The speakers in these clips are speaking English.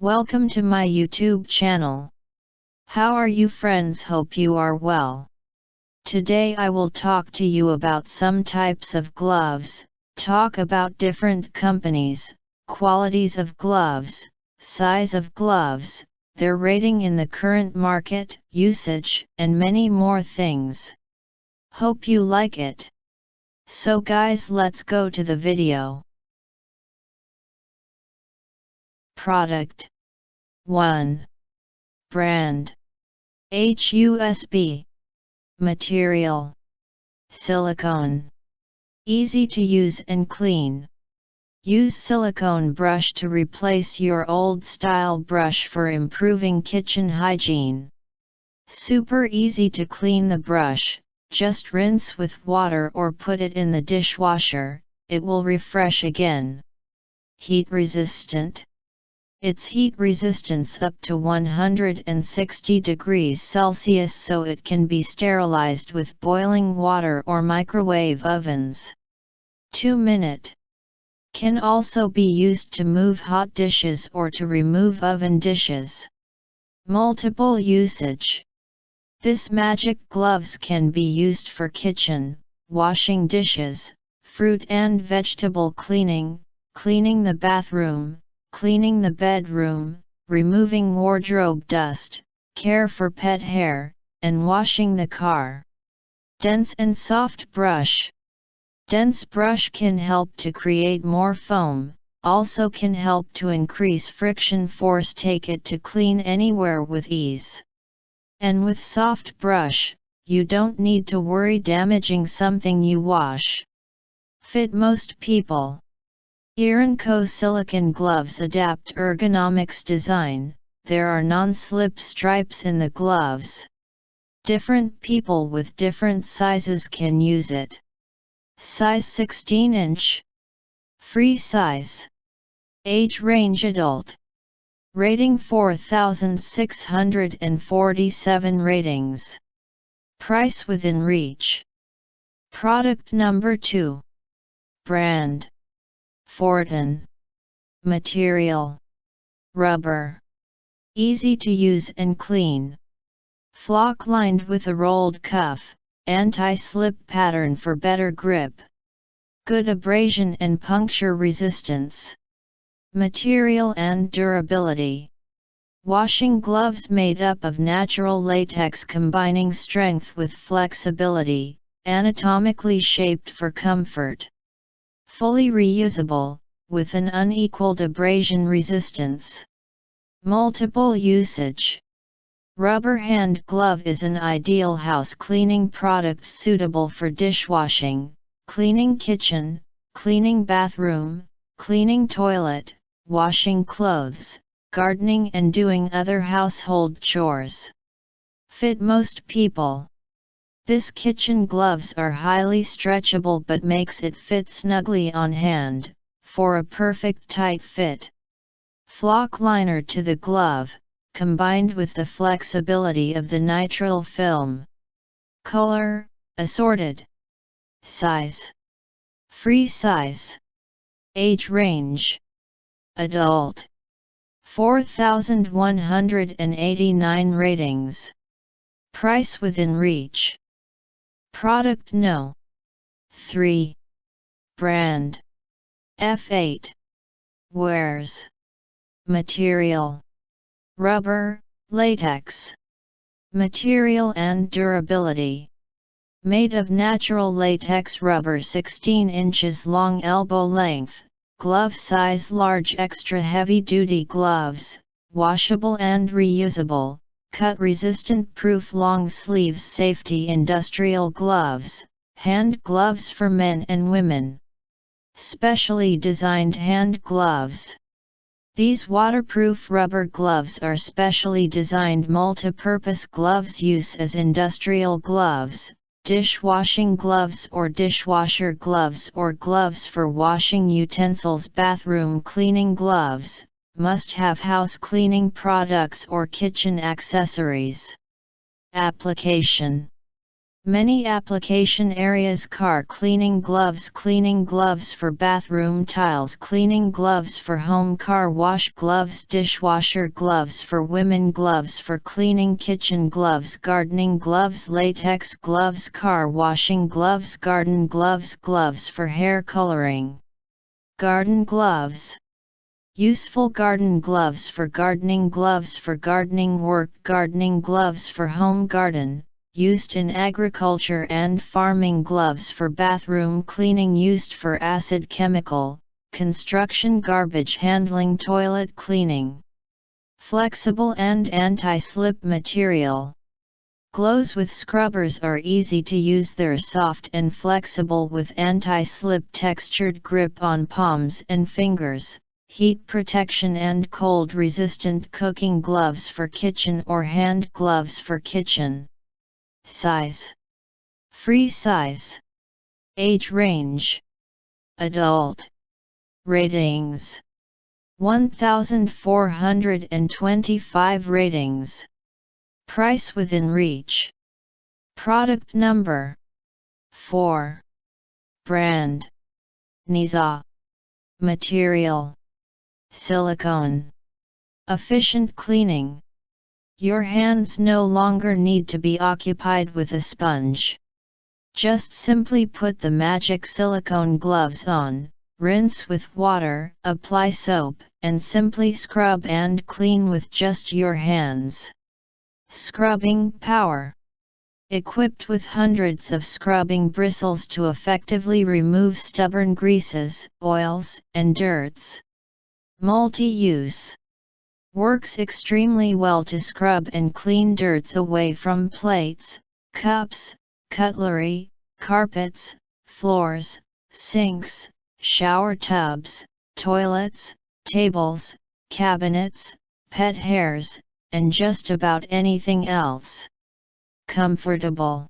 Welcome to my YouTube channel. How are you friends? Hope you are well. Today I will talk to you about some types of gloves, talk about different companies, qualities of gloves, size of gloves, their rating in the current market, usage, and many more things. Hope you like it. So guys, let's go to the video. Product 1. Brand HUSB. Material silicone. Easy to use and clean. Use silicone brush to replace your old style brush for improving kitchen hygiene. Super easy to clean the brush, just rinse with water or put it in the dishwasher, it will refresh again. Heat resistant. Its heat resistance up to 160 degrees Celsius, so it can be sterilized with boiling water or microwave ovens. 2-minute. Can also be used to move hot dishes or to remove oven dishes. Multiple usage. This magic gloves can be used for kitchen, washing dishes, fruit and vegetable cleaning, cleaning the bathroom, cleaning the bedroom, removing wardrobe dust, care for pet hair, and washing the car. Dense and soft brush. Dense brush can help to create more foam, also can help to increase friction force, take it to clean anywhere with ease. And with soft brush, you don't need to worry damaging something you wash. Fit most people. Ironco silicone gloves adapt ergonomics design. There are non-slip stripes in the gloves. Different people with different sizes can use it. Size 16-inch. Free size. Age range adult. Rating 4,647 ratings. Price within reach. Product number 2. Brand Fortane. Material rubber. Easy to use and clean. Flock lined with a rolled cuff, anti-slip pattern for better grip. Good abrasion and puncture resistance. Material and durability. Washing gloves made up of natural latex combining strength with flexibility, anatomically shaped for comfort. Fully reusable, with an unequaled abrasion resistance. Multiple usage. Rubber hand glove is an ideal house cleaning product suitable for dishwashing, cleaning kitchen, cleaning bathroom, cleaning toilet, washing clothes, gardening and doing other household chores. Fit most people. This kitchen gloves are highly stretchable but makes it fit snugly on hand, for a perfect tight fit. Flock liner to the glove, combined with the flexibility of the nitrile film. Color, assorted. Size. Free size. Age range. Adult. 4,189 ratings. Price within reach. Product No. 3. Brand F8. Wears. Material rubber, latex. Material and durability. Made of natural latex rubber, 16 inches long, elbow length, glove size large, extra heavy duty gloves, washable and reusable. Cut resistant, proof, long sleeves, safety, industrial gloves, hand gloves for men and women. Specially designed hand gloves. These waterproof rubber gloves are specially designed multipurpose gloves, use as industrial gloves, dishwashing gloves or dishwasher gloves, or gloves for washing utensils, bathroom cleaning gloves. Must have house cleaning products or kitchen accessories. Application. Many application areas: car cleaning gloves for bathroom tiles, cleaning gloves for home, car wash gloves, dishwasher gloves for women, gloves for cleaning, kitchen gloves, gardening gloves, latex gloves, car washing gloves, garden gloves, gloves for hair coloring. Garden gloves. Useful: garden gloves for gardening work, gardening gloves for home garden, used in agriculture and farming, gloves for bathroom cleaning, used for acid chemical, construction, garbage handling, toilet cleaning. Flexible and anti-slip material. Gloves with scrubbers are easy to use. They're soft and flexible with anti-slip textured grip on palms and fingers. Heat protection and cold resistant. Cooking gloves for kitchen or hand gloves for kitchen. Size. Free size. Age range. Adult. Ratings. 1,425 ratings. Price within reach. Product number. 4. Brand. Nisa. Material. Silicone. Efficient cleaning. Your hands no longer need to be occupied with a sponge. Just simply put the magic silicone gloves on, rinse with water, apply soap, and simply scrub and clean with just your hands. Scrubbing power. Equipped with hundreds of scrubbing bristles to effectively remove stubborn greases, oils, and dirts. Multi-use. Works extremely well to scrub and clean dirts away from plates, cups, cutlery, carpets, floors, sinks, shower tubs, toilets, tables, cabinets, pet hairs, and just about anything else. Comfortable.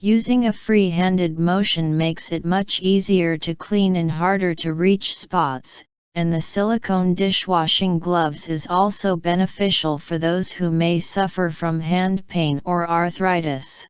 Using a free-handed motion makes it much easier to clean in harder to reach spots, and the silicone dishwashing gloves is also beneficial for those who may suffer from hand pain or arthritis.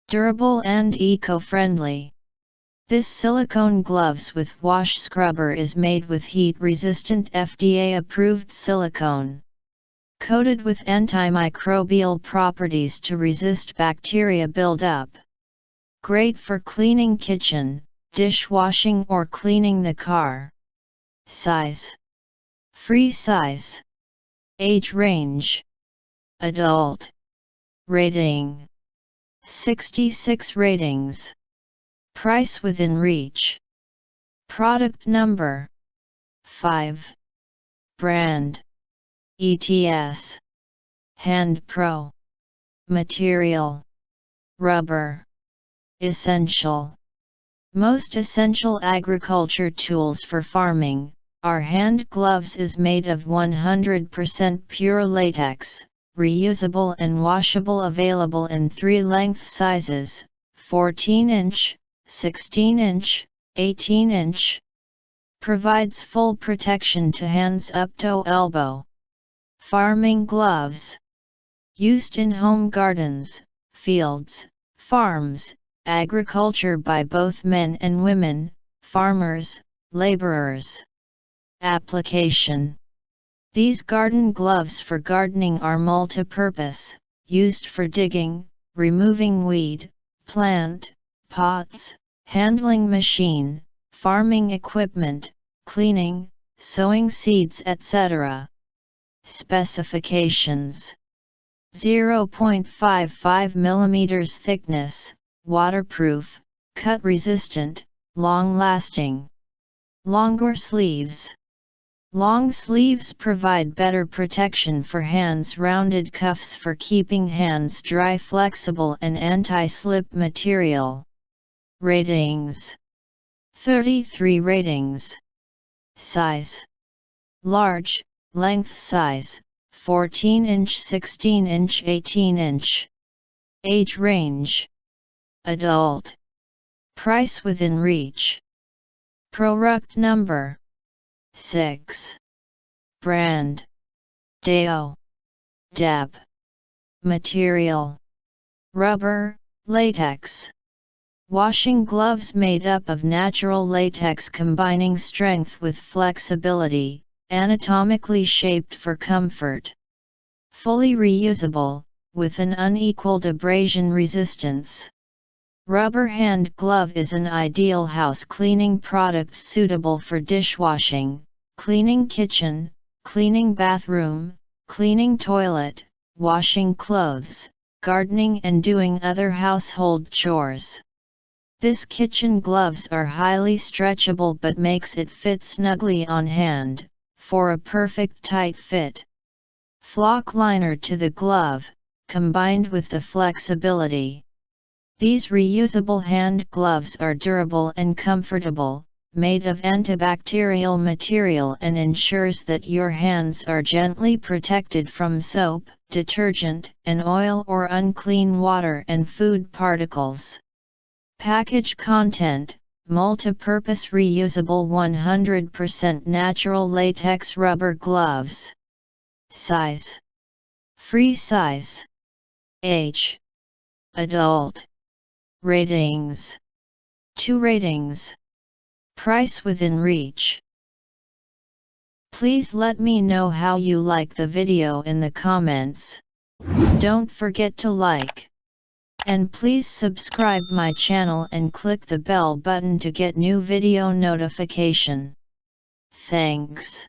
Durable and eco-friendly. This silicone gloves with wash scrubber is made with heat-resistant FDA-approved silicone. Coated with antimicrobial properties to resist bacteria buildup. Great for cleaning kitchen, dishwashing or cleaning the car. Size. Free size. Age range. Adult. Rating. 66 ratings. Price within reach. Product number. 5. Brand. ETS. Hand Pro. Material. Rubber. Essential. Most essential agriculture tools for farming. Our hand gloves is made of 100% pure latex, reusable and washable, available in 3 length sizes, 14-inch, 16-inch, 18-inch. Provides full protection to hands up to elbow. Farming gloves. Used in home gardens, fields, farms, agriculture by both men and women, farmers, laborers. Application. These garden gloves for gardening are multipurpose, used for digging, removing weed, plant, pots, handling machine, farming equipment, cleaning, sowing seeds, etc. Specifications. 0.55 mm thickness, waterproof, cut resistant, long-lasting. Longer sleeves. Long sleeves provide better protection for hands. Rounded cuffs for keeping hands dry, flexible and anti-slip material. Ratings. 33 ratings. Size. Large, length size, 14-inch, 16-inch, 18-inch. Age range. Adult. Price within reach. Product number. 6. Brand. Deo. Deb. Material. Rubber, Latex. Washing gloves made up of natural latex combining strength with flexibility, anatomically shaped for comfort. Fully reusable, with an unequaled abrasion resistance. Rubber hand glove is an ideal house cleaning product suitable for dishwashing, cleaning kitchen, cleaning bathroom, cleaning toilet, washing clothes, gardening and doing other household chores. This kitchen gloves are highly stretchable but makes it fit snugly on hand, for a perfect tight fit. Flock liner to the glove, combined with the flexibility. These reusable hand gloves are durable and comfortable, made of antibacterial material and ensures that your hands are gently protected from soap, detergent, and oil or unclean water and food particles. Package content: multipurpose reusable 100% natural latex rubber gloves. Size: free size. Age: adult. Ratings: 2 ratings. Price within reach. Please let me know how you like the video in the comments. Don't forget to like. And please subscribe my channel and click the bell button to get new video notification. Thanks.